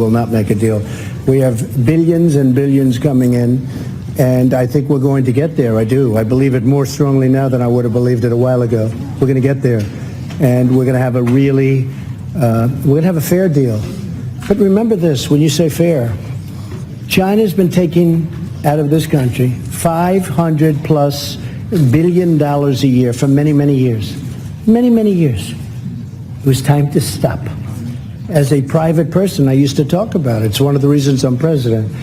will not make a deal. We have billions and billions coming in, and I think we're going to get there. I do. I believe it more strongly now than I would have believed it a while ago. We're going to get there, and we're going to have a fair deal. But remember this, when you say fair, China's been taking out of this country $500+ billion a year for many, many years. Many, many years. It was time to stop. As a private person, I used to talk about it. It's one of the reasons I'm president.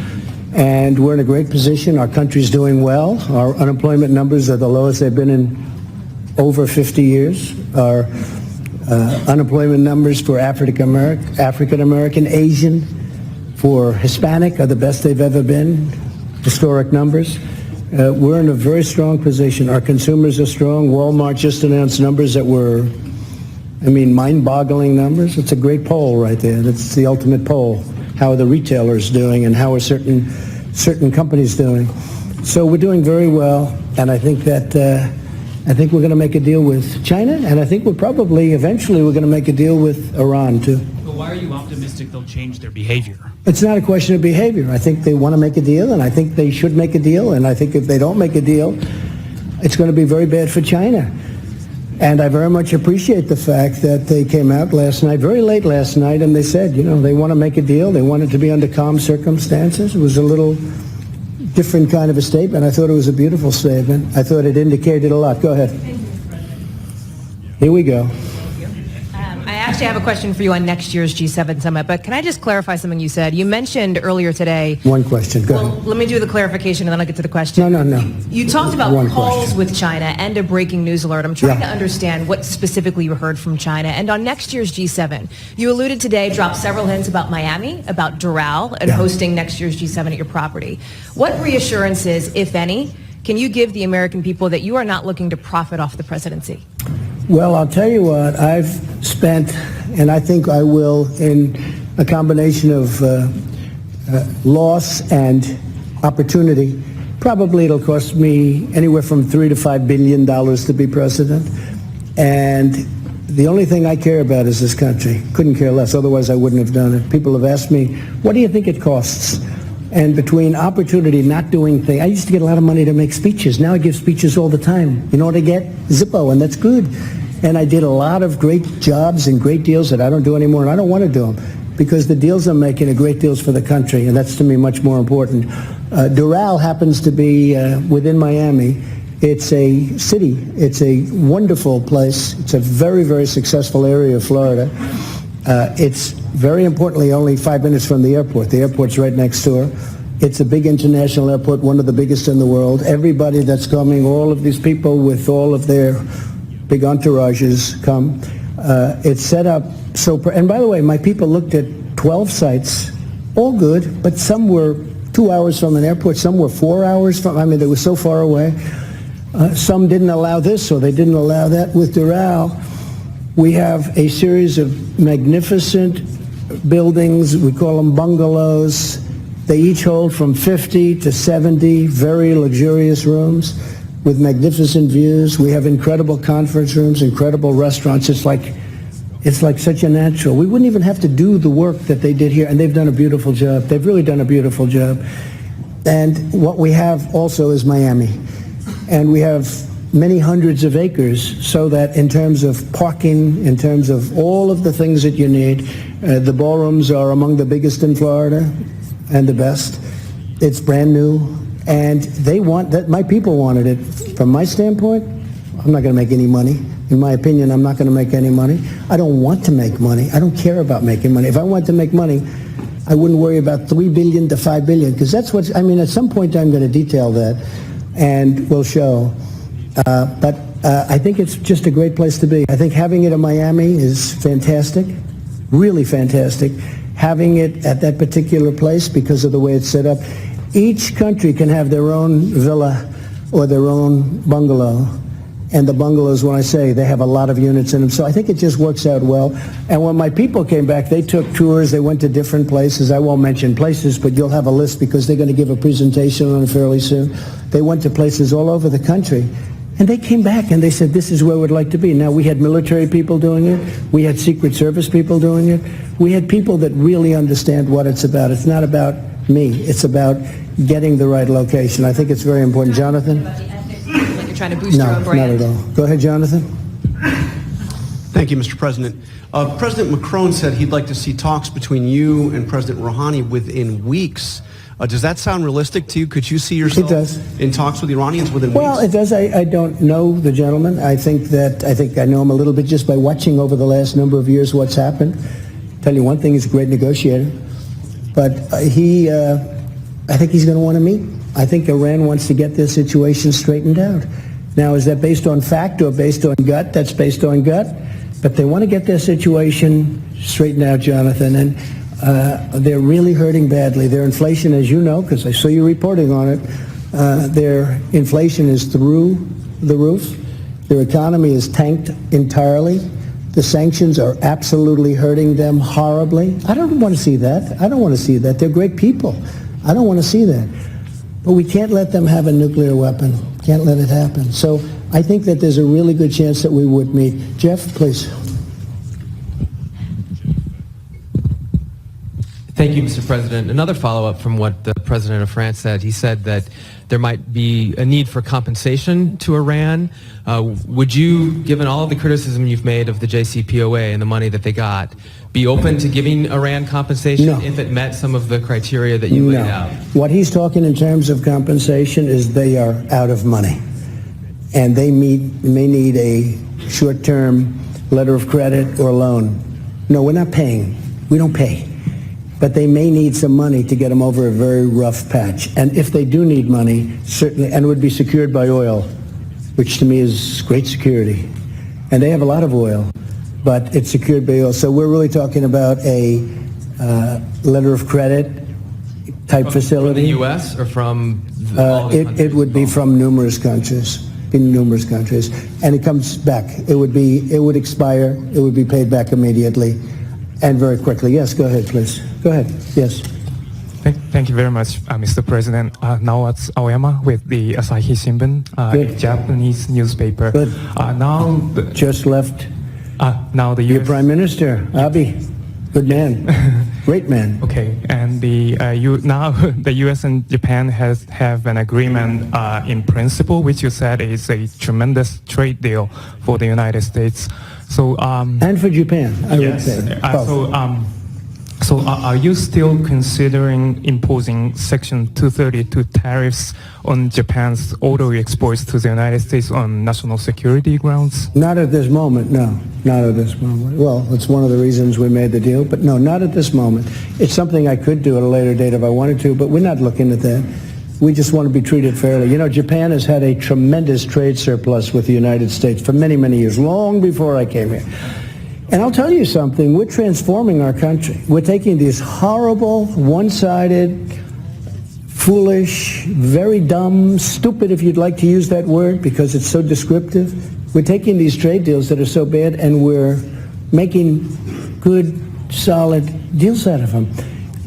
And we're in a great position. Our country's doing well. Our unemployment numbers are the lowest they've been in over 50 years. Our unemployment numbers for African American, Asian, for Hispanic are the best they've ever been. Historic numbers. We're in a very strong position. Our consumers are strong. Walmart just announced numbers that were, mind-boggling numbers. It's a great poll right there. That's the ultimate poll. How are the retailers doing, and how are certain companies doing? So we're doing very well, and I think that we're going to make a deal with China, and I think eventually we're going to make a deal with Iran too. But why are you optimistic they'll change their behavior? It's not a question of behavior. I think they want to make a deal, and I think they should make a deal, and I think if they don't make a deal, it's going to be very bad for China. And I very much appreciate the fact that they came out last night, very late last night, and they said, they want to make a deal. They want it to be under calm circumstances. It was a little different kind of a statement. I thought it was a beautiful statement. I thought it indicated a lot. Go ahead. Here we go. I actually have a question for you on next year's G7 summit, but can I just clarify something you said? You mentioned earlier today... One question, go ahead. Let me do the clarification and then I'll get to the question. No. You talked about calls with China and a breaking news alert. I'm trying to understand what specifically you heard from China. And on next year's G7, you alluded today, dropped several hints about Miami, about Doral, and hosting next year's G7 at your property. What reassurances, if any, can you give the American people that you are not looking to profit off the presidency? Well, I'll tell you what, I've spent, and I think I will, in a combination of loss and opportunity. Probably it'll cost me anywhere from $3 to $5 billion to be president. And the only thing I care about is this country. Couldn't care less, otherwise I wouldn't have done it. People have asked me, what do you think it costs? And between opportunity, not doing things, I used to get a lot of money to make speeches. Now I give speeches all the time. You know what I get? Zippo, and that's good. And I did a lot of great jobs and great deals that I don't do anymore, and I don't want to do them because the deals I'm making are great deals for the country, and that's to me much more important. Doral happens to be within Miami. It's a city. It's a wonderful place. It's a very, very successful area of Florida. It's very importantly only 5 minutes from the airport. The airport's right next door. It's a big international airport, one of the biggest in the world. Everybody that's coming, all of these people with all of their big entourages come. It's set up so, and by the way, my people looked at 12 sites, all good, but some were 2 hours from an airport, some were 4 hours from, they were so far away. Some didn't allow this or they didn't allow that. With Doral, we have a series of magnificent buildings. We call them bungalows. They each hold from 50 to 70 very luxurious rooms with magnificent views. We have incredible conference rooms, incredible restaurants. It's like such a natural. We wouldn't even have to do the work that they did here, and they've done a beautiful job. They've really done a beautiful job. And what we have also is Miami. And we have many hundreds of acres, so that in terms of parking, in terms of all of the things that you need, the ballrooms are among the biggest in Florida and the best. It's brand new, and they want that. My people wanted it. From my standpoint, I'm not going to make any money. In my opinion, I'm not going to make any money. I don't want to make money. I don't care about making money. If I wanted to make money, I wouldn't worry about $3 billion to $5 billion, because that's what, at some point I'm going to detail that, and we'll show. But I think it's just a great place to be. I think having it in Miami is fantastic, really fantastic. Having it at that particular place because of the way it's set up. Each country can have their own villa or their own bungalow. And the bungalows, when I say, they have a lot of units in them. So I think it just works out well. And when my people came back, they took tours. They went to different places. I won't mention places, but you'll have a list because they're going to give a presentation on it fairly soon. They went to places all over the country. And they came back and they said, this is where we'd like to be. Now, we had military people doing it. We had Secret Service people doing it. We had people that really understand what it's about. It's not about me. It's about getting the right location. I think it's very important. Jonathan? Like you're trying to boost your own No, brand. not at all. Go ahead, Jonathan. Thank you, Mr. President. President Macron said he'd like to see talks between you and President Rouhani within weeks. Does that sound realistic to you? Could you see yourself does. in talks with the Iranians within Well, weeks? it does. I don't know the gentleman. I think I know him a little bit just by watching over the last number of years what's happened. Tell you one thing, he's a great negotiator. But I think he's going to want to meet. I think Iran wants to get their situation straightened out. Now, is that based on fact or based on gut? That's based on gut. But they want to get their situation straightened out, Jonathan. And they're really hurting badly. Their inflation, as you know, because I saw you reporting on it, their inflation is through the roof. Their economy is tanked entirely. The sanctions are absolutely hurting them horribly. I don't want to see that. I don't want to see that. They're great people. I don't want to see that. But we can't let them have a nuclear weapon. Can't let it happen. So I think that there's a really good chance that we would meet. Jeff, please. Thank you, Mr. President. Another follow-up from what the President of France said. He said that there might be a need for compensation to Iran. Would you, given all of the criticism you've made of the JCPOA and the money that they got, be open to giving Iran compensation No. if it met some of the criteria that you laid out? What he's talking in terms of compensation is they are out of money. And they may need a short-term letter of credit or loan. No, we're not paying. We don't pay. But they may need some money to get them over a very rough patch. And if they do need money, certainly, and it would be secured by oil, which to me is great security. And they have a lot of oil, but it's secured by oil. So we're really talking about a letter of credit type facility. From the U.S. or from all the countries It would be involved? from numerous countries. In numerous countries. And it comes back. It would expire. It would be paid back immediately and very quickly. Yes, go ahead, please. Go ahead. Yes. Thank you very much, Mr. President. Nawaz Aoyama with the Asahi Shimbun, Good. a Japanese newspaper. Good. Just left Now the your U.S. Prime Minister, Abiy. Good man. Great man. Okay, and now the U.S. and Japan have an agreement in principle, which you said is a tremendous trade deal for the United States. So And for Japan, I would yes. say. Both. So are you still considering imposing Section 232 tariffs on Japan's auto exports to the United States on national security grounds? Not at this moment, no. Not at this moment. Well, it's one of the reasons we made the deal, but no, not at this moment. It's something I could do at a later date if I wanted to, but we're not looking at that. We just want to be treated fairly. You know, Japan has had a tremendous trade surplus with the United States for many, many years, long before I came here. And I'll tell you something, we're transforming our country. We're taking these horrible, one-sided, foolish, very dumb, stupid, if you'd like to use that word, because it's so descriptive. We're taking these trade deals that are so bad, and we're making good, solid deals out of them.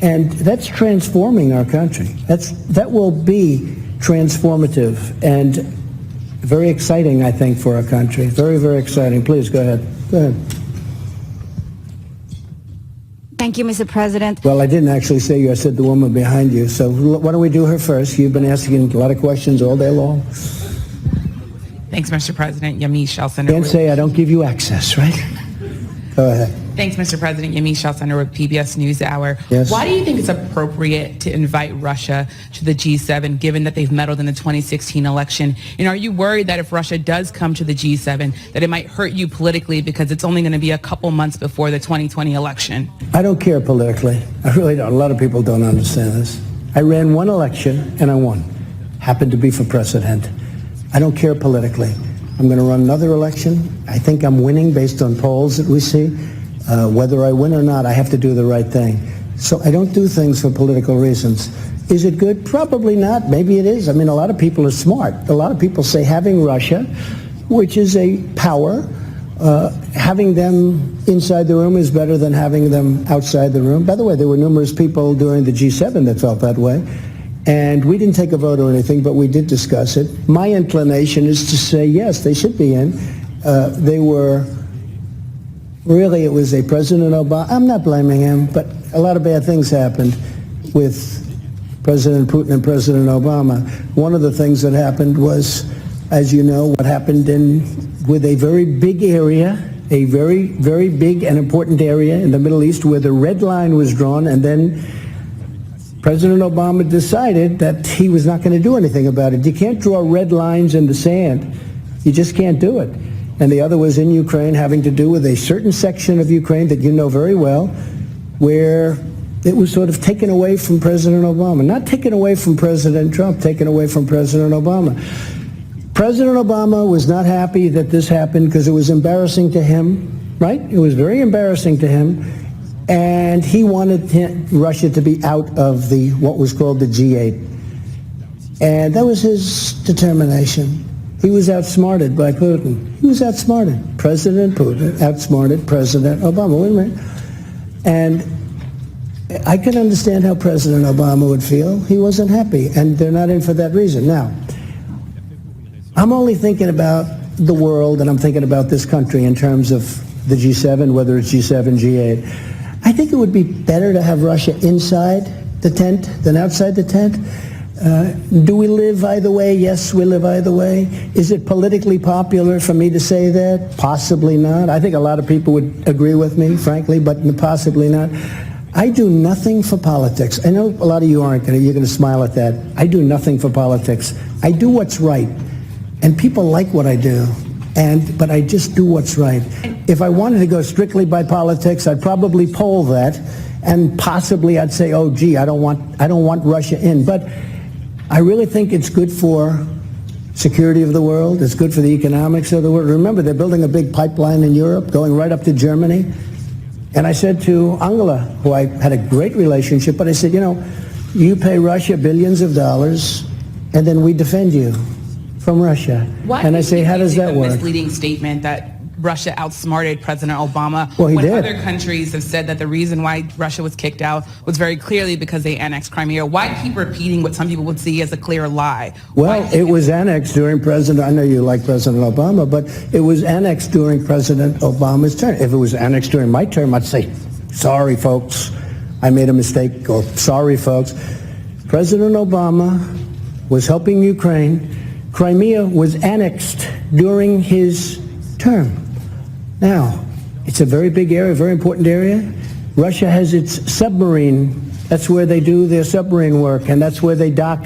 And that's transforming our country. That will be transformative and very exciting, I think, for our country. Very, very exciting. Please, go ahead. Go ahead. Thank you, Mr. President. Well, I didn't actually say you. I said the woman behind you. So why don't we do her first? You've been asking a lot of questions all day long. Thanks, Mr. President. Yamiche Alcindor. Can't say I don't give you access, right? Go ahead. Thanks, Mr. President. Yamiche Alcindor with PBS NewsHour. Yes. Why do you think it's appropriate to invite Russia to the G7, given that they've meddled in the 2016 election? And are you worried that if Russia does come to the G7, that it might hurt you politically because it's only going to be a couple months before the 2020 election? I don't care politically. I really don't. A lot of people don't understand this. I ran one election and I won. Happened to be for president. I don't care politically. I'm going to run another election. I think I'm winning based on polls that we see. Whether I win or not, I have to do the right thing. So I don't do things for political reasons. Is it good? Probably not. Maybe it is. I mean, a lot of people are smart. A lot of people say having Russia, which is a power, having them inside the room is better than having them outside the room. By the way, there were numerous people during the G7 that felt that way. And we didn't take a vote or anything, but we did discuss it. My inclination is to say, yes, they should be in. They were, really, it was a President Obama. I'm not blaming him, but a lot of bad things happened with President Putin and President Obama. One of the things that happened was, as you know, what happened with a very big area, a very, very big and important area in the Middle East where the red line was drawn, and then President Obama decided that he was not going to do anything about it. You can't draw red lines in the sand. You just can't do it. And the other was in Ukraine, having to do with a certain section of Ukraine that you know very well, where it was sort of taken away from President Obama. Not taken away from President Trump, taken away from President Obama. President Obama was not happy that this happened because it was embarrassing to him, right? It was very embarrassing to him. And he wanted Russia to be out of what was called the G8. And that was his determination. He was outsmarted by Putin. He was outsmarted. President Putin outsmarted President Obama. Wait a minute. And I can understand how President Obama would feel. He wasn't happy, and they're not in for that reason. Now, I'm only thinking about the world, and I'm thinking about this country in terms of the G7, whether it's G7, G8. I think it would be better to have Russia inside the tent than outside the tent. Do we live either way? Yes, we live either way. Is it politically popular for me to say that? Possibly not. I think a lot of people would agree with me, frankly, but possibly not. I do nothing for politics. I know a lot of you aren't going to, you're going to smile at that. I do nothing for politics. I do what's right. And people like what I do. But I just do what's right. If I wanted to go strictly by politics, I'd probably poll that, and possibly I'd say, oh, gee, I don't want Russia in. But I really think it's good for security of the world. It's good for the economics of the world. Remember, they're building a big pipeline in Europe going right up to Germany. And I said to Angela, who I had a great relationship, but I said, you pay Russia billions of dollars, and then we defend you from Russia. Why and I say, how does that work? A misleading statement that Russia outsmarted President Obama well, he when did. Other countries have said that the reason why Russia was kicked out was very clearly because they annexed Crimea. Why keep repeating what some people would see as a clear lie? Well, it was annexed during President, I know you like President Obama, but it was annexed during President Obama's term. If it was annexed during my term, I'd say, sorry, folks, I made a mistake, or sorry, folks. President Obama was helping Ukraine. Crimea was annexed during his term. Now, it's a very big area, very important area. Russia has its submarine. That's where they do their submarine work, and that's where they dock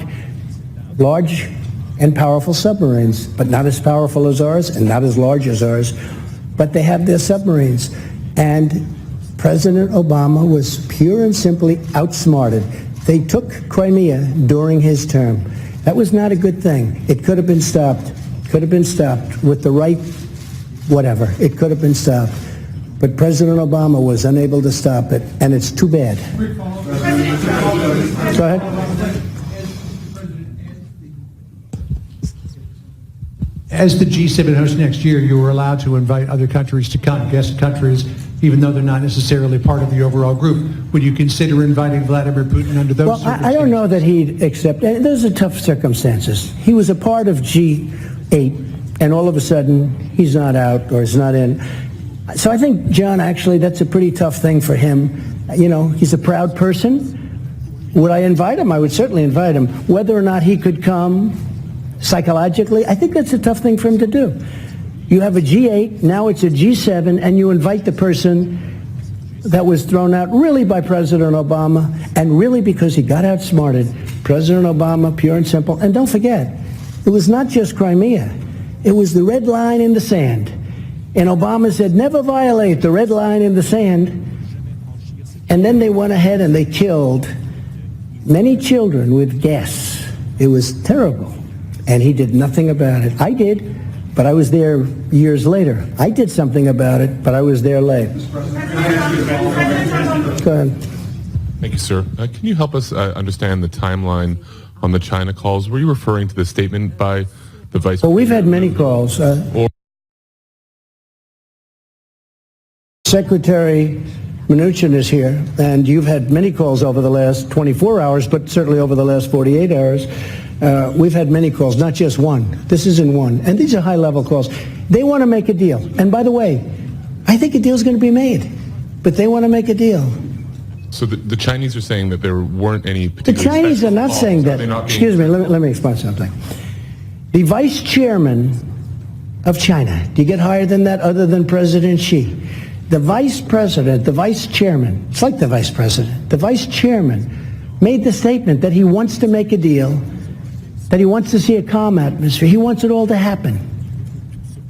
large and powerful submarines, but not as powerful as ours and not as large as ours. But they have their submarines. And President Obama was pure and simply outsmarted. They took Crimea during his term. That was not a good thing. It could have been stopped. Could have been stopped with the right, whatever. It could have been stopped. But President Obama was unable to stop it, and it's too bad. Go ahead. As the G7 host next year, you were allowed to invite other countries to come, guest countries, even though they're not necessarily part of the overall group. Would you consider inviting Vladimir Putin under those circumstances? I don't know that he'd accept. Those are tough circumstances. He was a part of G8, and all of a sudden, he's not out or he's not in. So I think, John, actually, that's a pretty tough thing for him. He's a proud person. Would I invite him? I would certainly invite him. Whether or not he could come psychologically, I think that's a tough thing for him to do. You have a G8, now it's a G7, and you invite the person that was thrown out really by President Obama, and really because he got outsmarted. President Obama, pure and simple. And don't forget, it was not just Crimea. It was the red line in the sand. And Obama said, never violate the red line in the sand. And then they went ahead and they killed many children with gas. It was terrible. And he did nothing about it. I did, but I was there years later. I did something about it, but I was there late. Go ahead. Thank you, sir. Can you help us understand the timeline on the China calls? Were you referring to the statement by the Vice President? Well, we've had many calls. Secretary Mnuchin is here, and you've had many calls over the last 24 hours, but certainly over the last 48 hours. We've had many calls, not just one. This isn't one. And these are high-level calls. They want to make a deal. And by the way, I think a deal's going to be made, but they want to make a deal. So the Chinese are saying that there weren't any The particular... Chinese are not calls. saying Are that. they not being- Excuse me, let me explain something. The vice chairman of China, do you get higher than that other than President Xi? The vice president, the vice chairman, it's like the vice president, the vice chairman made the statement that he wants to make a deal, that he wants to see a calm atmosphere. He wants it all to happen.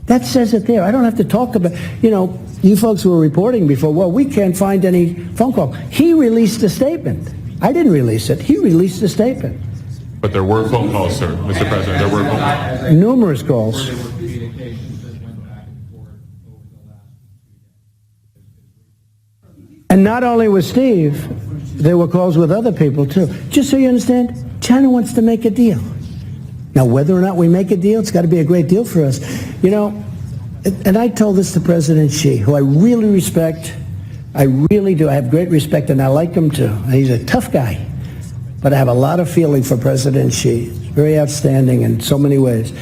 That says it there. I don't have to talk about, you folks were reporting before, well, we can't find any phone call. He released a statement. I didn't release it. He released a statement. But there were phone calls, sir, Mr. President. There were phone calls. Numerous calls. And not only with Steve, there were calls with other people too. Just so you understand, China wants to make a deal. Now, whether or not we make a deal, it's got to be a great deal for us. And I told this to President Xi, who I really respect. I really do. I have great respect, and I like him too. He's a tough guy. But I have a lot of feeling for President Xi. He's very outstanding in so many ways.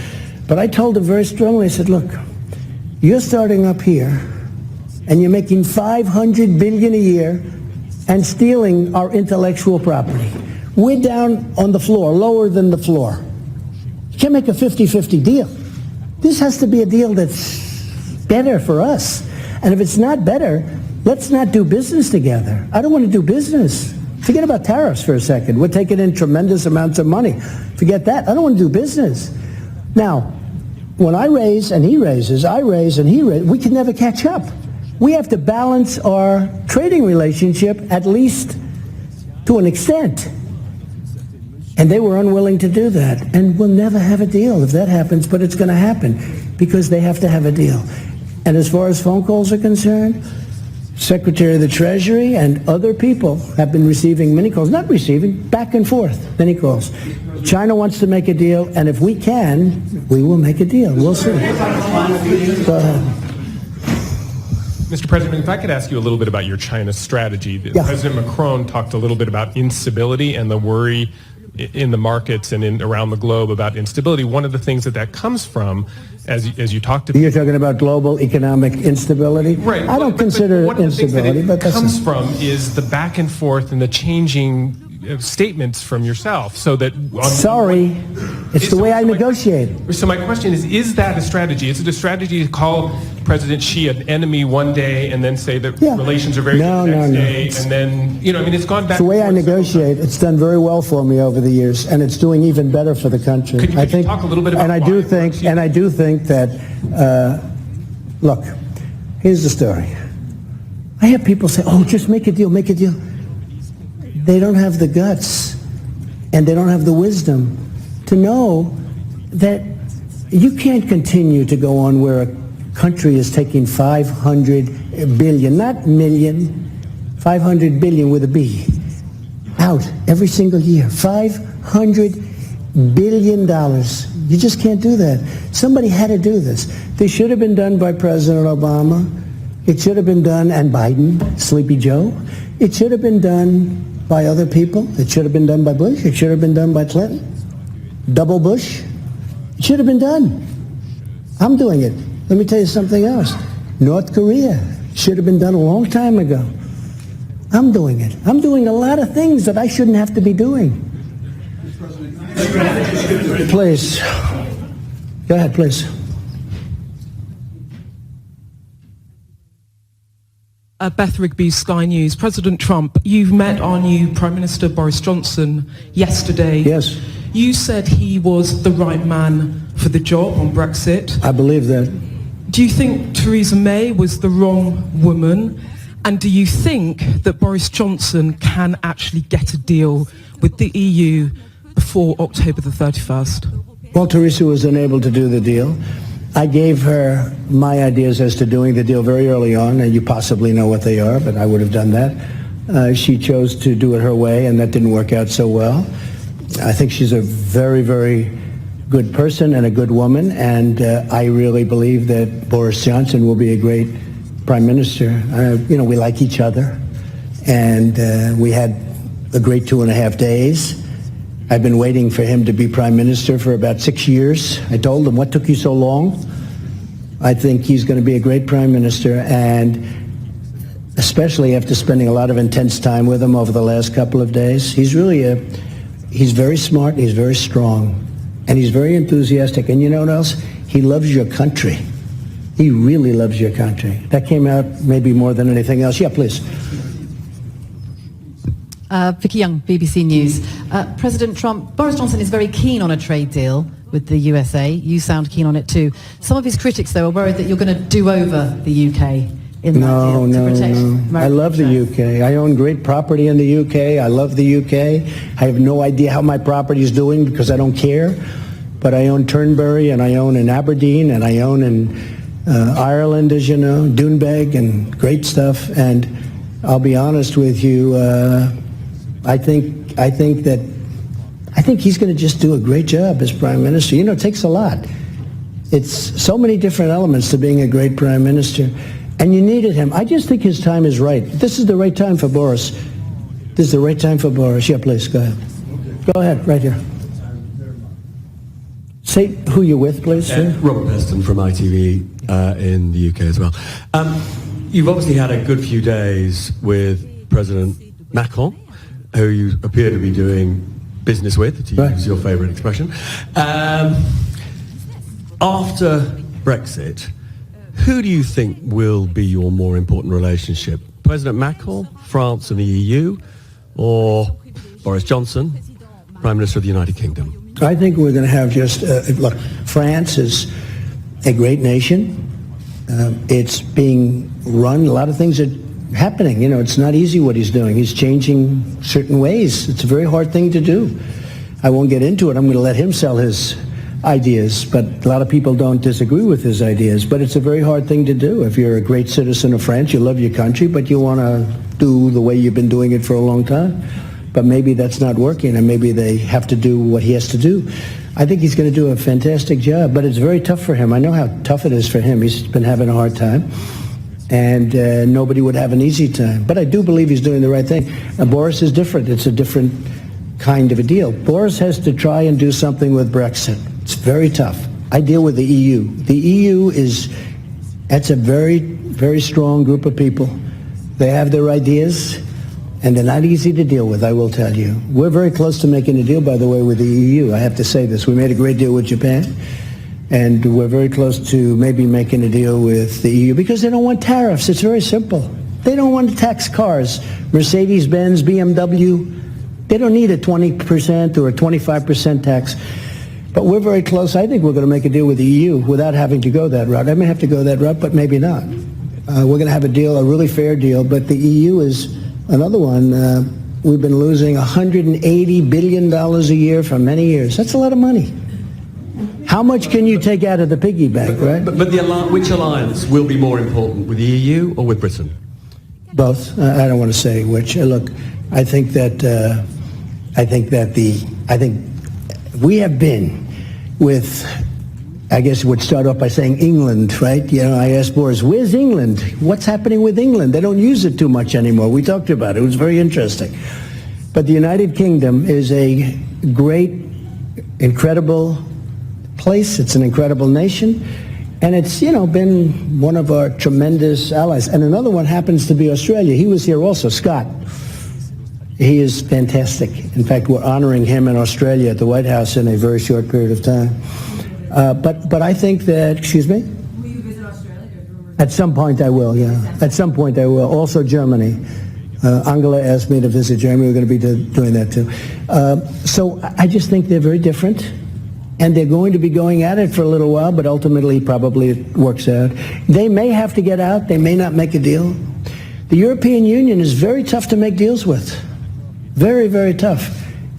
But I told him very strongly, I said, look, you're starting up here, and you're making $500 billion a year and stealing our intellectual property. We're down on the floor, lower than the floor. You can't make a 50-50 deal. This has to be a deal that's better for us. And if it's not better, let's not do business together. I don't want to do business. Forget about tariffs for a second. We're taking in tremendous amounts of money. Forget that. I don't want to do business. Now, when I raise and he raises, I raise and he raises, we can never catch up. We have to balance our trading relationship at least to an extent. And they were unwilling to do that. And we'll never have a deal if that happens, but it's going to happen because they have to have a deal. And as far as phone calls are concerned, Secretary of the Treasury and other people have been receiving many calls, not receiving, back and forth, many calls. China wants to make a deal, and if we can, we will make a deal. We'll see. Go ahead. Mr. President, if I could ask you a little bit about your China strategy. Yeah. President Macron talked a little bit about instability and the worry in the markets and around the globe about instability. One of the things that comes from, as you talked about... You're talking about global economic instability? Right. I don't consider it instability, but that's... comes from is the back and forth and the changing statements from yourself, so that... Sorry, it's the way I negotiate. So my question is that a strategy? Is it a strategy to call President Xi an enemy one day and then say that relations are very good the next day, and then, it's gone back... It's the way I negotiate. It's done very well for me over the years, and it's doing even better for the country. Could you talk a little bit about and I do think that, look, here's the story. I have people say, oh, just make a deal, make a deal. They don't have the guts and they don't have the wisdom to know that you can't continue to go on where a country is taking 500 billion, not million, 500 billion with a B, out every single year. $500 billion. You just can't do that. Somebody had to do this. This should have been done by President Obama. It should have been done, and Biden, Sleepy Joe. It should have been done by other people. It should have been done by Bush. It should have been done by Clinton. Double Bush. It should have been done. I'm doing it. Let me tell you something else. North Korea should have been done a long time ago. I'm doing it. I'm doing a lot of things that I shouldn't have to be doing. Please. Go ahead, please. Beth Rigby, Sky News. President Trump, you've met our new Prime Minister Boris Johnson yesterday. Yes. You said he was the right man for the job on Brexit. I believe that. Do you think Theresa May was the wrong woman? And do you think that Boris Johnson can actually get a deal with the EU before October the 31st? Well, Theresa was unable to do the deal. I gave her my ideas as to doing the deal very early on, and you possibly know what they are, but I would have done that. She chose to do it her way, and that didn't work out so well. I think she's a very, very good person and a good woman, and I really believe that Boris Johnson will be a great prime minister. We like each other. and we had a great 2.5 days. I've been waiting for him to be prime minister for about 6 years. I told him, what took you so long? I think he's going to be a great prime minister, and especially after spending a lot of intense time with him over the last couple of days. He's very smart, he's very strong, and he's very enthusiastic. And you know what else? He loves your country. He really loves your country. That came out maybe more than anything else. Yeah, please. Vicky Young, BBC News. President Trump, Boris Johnson is very keen on a trade deal with the USA. You sound keen on it too. Some of his critics, though, are worried that you're going to do over the UK in that deal to protect American I love the interests. UK. I own great property in the UK. I love the UK. I have no idea how my property is doing because I don't care. But I own Turnberry, and I own in Aberdeen, and I own in Ireland, as you know, Doonbeg, and great stuff. And I'll be honest with you, I think he's going to just do a great job as prime minister. You know, it takes a lot. It's so many different elements to being a great prime minister. And you needed him. I just think his time is right. This is the right time for Boris. This is the right time for Boris. Yeah, please, go ahead. Go ahead, right here. Say who you're with, please. Robert Peston from ITV in the UK as well. You've obviously had a good few days with President Macron, who you appear to be doing business with, to use your favourite expression. After Brexit, who do you think will be your more important relationship? President Macron, France and the EU, or Boris Johnson, Prime Minister of the United Kingdom? I think we're going to have just, look, France is a great nation. It's being run, a lot of things are happening. You know, it's not easy what he's doing. He's changing certain ways. It's a very hard thing to do. I won't get into it. I'm going to let him sell his ideas, but a lot of people don't disagree with his ideas. But it's a very hard thing to do. If you're a great citizen of France, you love your country, but you want to do the way you've been doing it for a long time. But maybe that's not working, and maybe they have to do what he has to do. I think he's going to do a fantastic job, but it's very tough for him. I know how tough it is for him. He's been having a hard time, and nobody would have an easy time. But I do believe he's doing the right thing. Boris is different. It's a different kind of a deal. Boris has to try and do something with Brexit. It's very tough. I deal with the EU. The EU that's a very, very strong group of people. They have their ideas, and they're not easy to deal with, I will tell you. We're very close to making a deal, by the way, with the EU. I have to say this. We made a great deal with Japan, and we're very close to maybe making a deal with the EU because they don't want tariffs. It's very simple. They don't want to tax cars. Mercedes-Benz, BMW, they don't need a 20% or a 25% tax. But we're very close. I think we're going to make a deal with the EU without having to go that route. I may have to go that route, but maybe not. We're going to have a deal, a really fair deal, but the EU is another one. We've been losing $180 billion a year for many years. That's a lot of money. How much can you take out of the piggy bank, right? But which alliance will be more important, with the EU or with Britain? Both. I don't want to say which. Look, I think we have been with, I guess it would start off by saying England, right? You know, I asked Boris, where's England? What's happening with England? They don't use it too much anymore. We talked about it. It was very interesting. But the United Kingdom is a great, incredible place. It's an incredible nation. And it's, you know, been one of our tremendous allies. And another one happens to be Australia. He was here also, Scott. He is fantastic. In fact, we're honoring him in Australia at the White House in a very short period of time. But I think that, excuse me? Will you visit Australia? At some point I will, yeah. At some point I will. Also Germany. Angela asked me to visit Germany. We're going to be doing that too. So I just think they're very different. And they're going to be going at it for a little while, but ultimately probably it works out. They may have to get out. They may not make a deal. The European Union is very tough to make deals with. Very, very tough.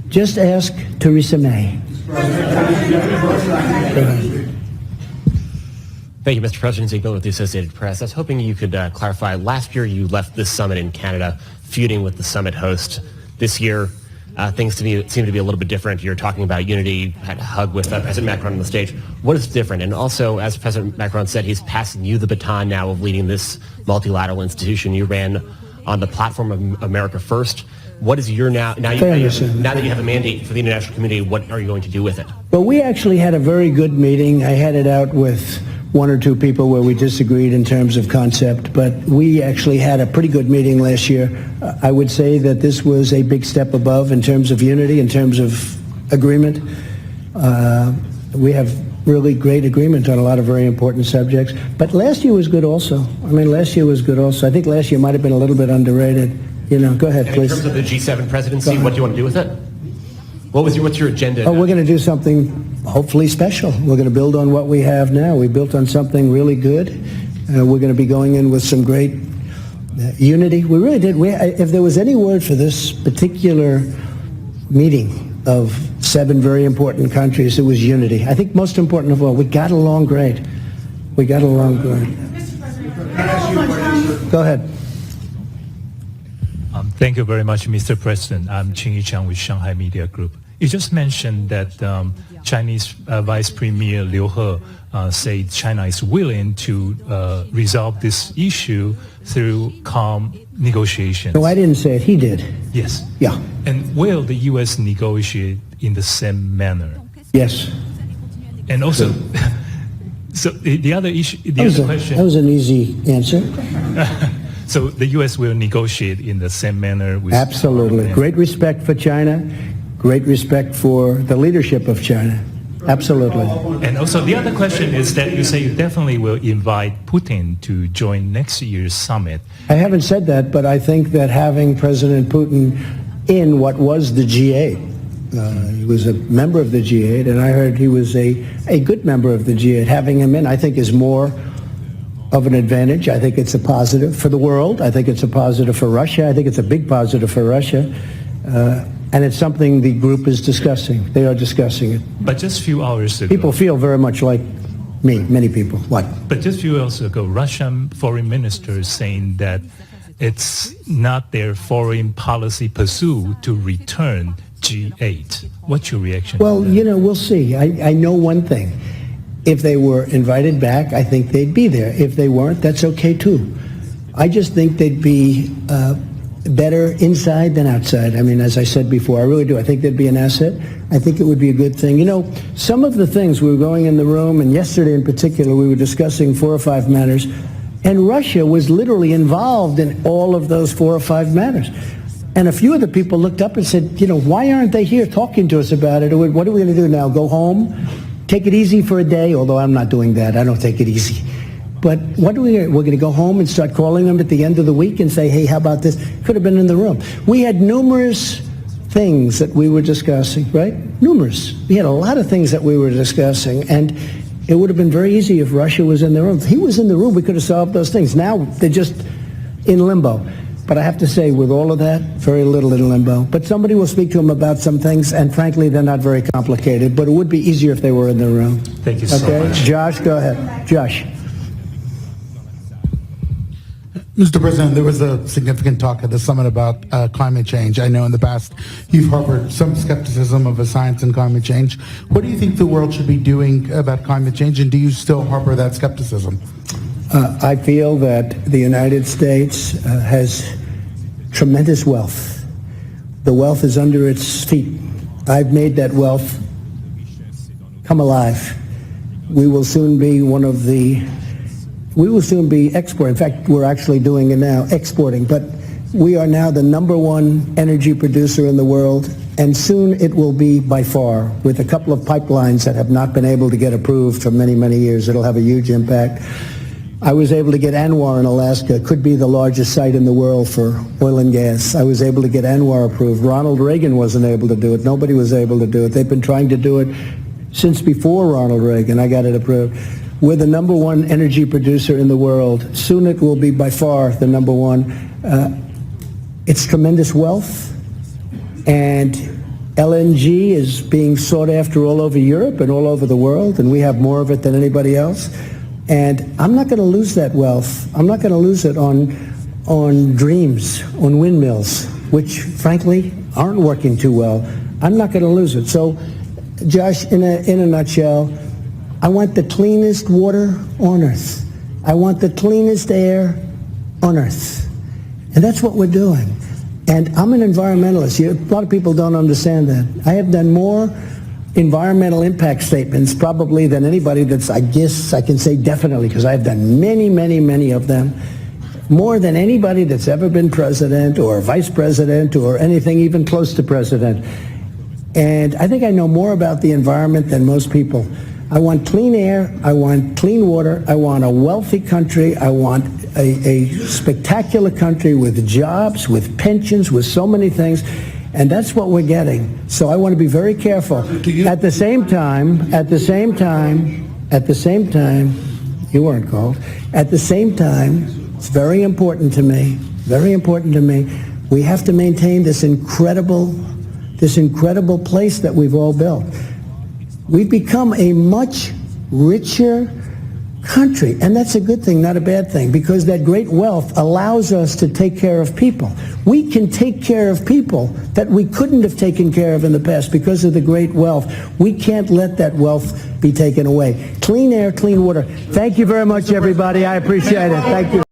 Just ask Theresa May. Thank you, Mr. President. Ziegler with the Associated Press. I was hoping you could clarify. Last year, you left this summit in Canada, feuding with the summit host. This year, things seem to be a little bit different. You're talking about unity, had a hug with President Macron on the stage. What is different? And also, as President Macron said, he's passing you the baton now of leading this multilateral institution. You ran on the platform of America First. What is your now that you have a mandate for the international community, what are you going to do with it? Well, we actually had a very good meeting. I had it out with one or two people where we disagreed in terms of concept, but we actually had a pretty good meeting last year. I would say that this was a big step above in terms of unity, in terms of agreement. We have really great agreement on a lot of very important subjects. But last year was good also. I think last year might have been a little bit underrated. Go ahead, and please. In terms of the G7 presidency, what do you want to do with it? What's your agenda? Oh, we're going to do something hopefully special. We're going to build on what we have now. We built on something really good. We're going to be going in with some great unity. We really did. If there was any word for this particular meeting of 7 very important countries, it was unity. I think most important of all, we got along great. Go ahead. Thank you very much, Mr. President. I'm Qing Yichang with Shanghai Media Group. You just mentioned that Chinese Vice Premier Liu He said China is willing to resolve this issue through calm negotiations. No, I didn't say it. He did. Yes. Yeah. And will the U.S. negotiate in the same manner? Yes. And also, so the other issue, question. That was an easy answer. So the U.S. will negotiate in the same manner? Absolutely. Great respect for China, great respect for the leadership of China. Absolutely. And also the other question is that you say you definitely will invite Putin to join next year's summit. I haven't said that, but I think that having President Putin in what was the G8, he was a member of the G8, and I heard he was a good member of the G8. Having him in, I think, is more of an advantage. I think it's a positive for the world. I think it's a positive for Russia. I think it's a big positive for Russia. And it's something the group is discussing. They are discussing it. But just a few hours ago... People feel very much like me, many people. What? But just a few hours ago, Russian foreign minister is saying that it's not their foreign policy pursuit to return G8. What's your reaction? Well, we'll see. I know one thing. If they were invited back, I think they'd be there. If they weren't, that's okay too. I just think they'd be better inside than outside. I mean, as I said before, I really do. I think they'd be an asset. I think it would be a good thing. Some of the things, we were going in the room, and yesterday in particular, we were discussing 4 or 5 matters, and Russia was literally involved in all of those 4 or 5 matters. And a few of the people looked up and said, why aren't they here talking to us about it? What are we going to do now? Go home? Take it easy for a day, although I'm not doing that. I don't take it easy. But we're going to go home and start calling them at the end of the week and say, hey, how about this? Could have been in the room. We had numerous things that we were discussing, right? Numerous. We had a lot of things that we were discussing, and it would have been very easy if Russia was in the room. If he was in the room, we could have solved those things. Now they're just in limbo. But I have to say, with all of that, very little in limbo. But somebody will speak to him about some things, and frankly, they're not very complicated. But it would be easier if they were in the room. Thank you so much. Josh, go ahead. Josh. Mr. President, there was a significant talk at the summit about climate change. I know in the past you've harbored some skepticism of science and climate change. What do you think the world should be doing about climate change, and do you still harbor that skepticism? I feel that the United States has tremendous wealth. The wealth is under its feet. I've made that wealth come alive. We will soon be exporting. In fact, we're actually doing it now, exporting. But we are now the #1 energy producer in the world, and soon it will be by far, with a couple of pipelines that have not been able to get approved for many, many years. It'll have a huge impact. I was able to get ANWR in Alaska, could be the largest site in the world for oil and gas. I was able to get ANWR approved. Ronald Reagan wasn't able to do it. Nobody was able to do it. They've been trying to do it since before Ronald Reagan. I got it approved. We're the #1 energy producer in the world. Soon it will be by far the #1. It's tremendous wealth, and LNG is being sought after all over Europe and all over the world, and we have more of it than anybody else. And I'm not going to lose that wealth. I'm not going to lose it on dreams, on windmills, which frankly aren't working too well. I'm not going to lose it. So, Josh, in a nutshell, I want the cleanest water on earth. I want the cleanest air on earth. And that's what we're doing. And I'm an environmentalist. A lot of people don't understand that. I have done more environmental impact statements probably than anybody that's, I guess I can say definitely, because I've done many, many, many of them, more than anybody that's ever been president or vice president or anything even close to president. And I think I know more about the environment than most people. I want clean air, I want clean water, I want a wealthy country, I want a spectacular country with jobs, with pensions, with so many things. And that's what we're getting. So I want to be very careful. At the same time, you weren't called. At the same time, it's very important to me, we have to maintain this incredible place that we've all built. We've become a much richer country, and that's a good thing, not a bad thing, because that great wealth allows us to take care of people. We can take care of people that we couldn't have taken care of in the past because of the great wealth. We can't let that wealth be taken away. Clean air, clean water. Thank you very much, everybody. I appreciate it. Thank you.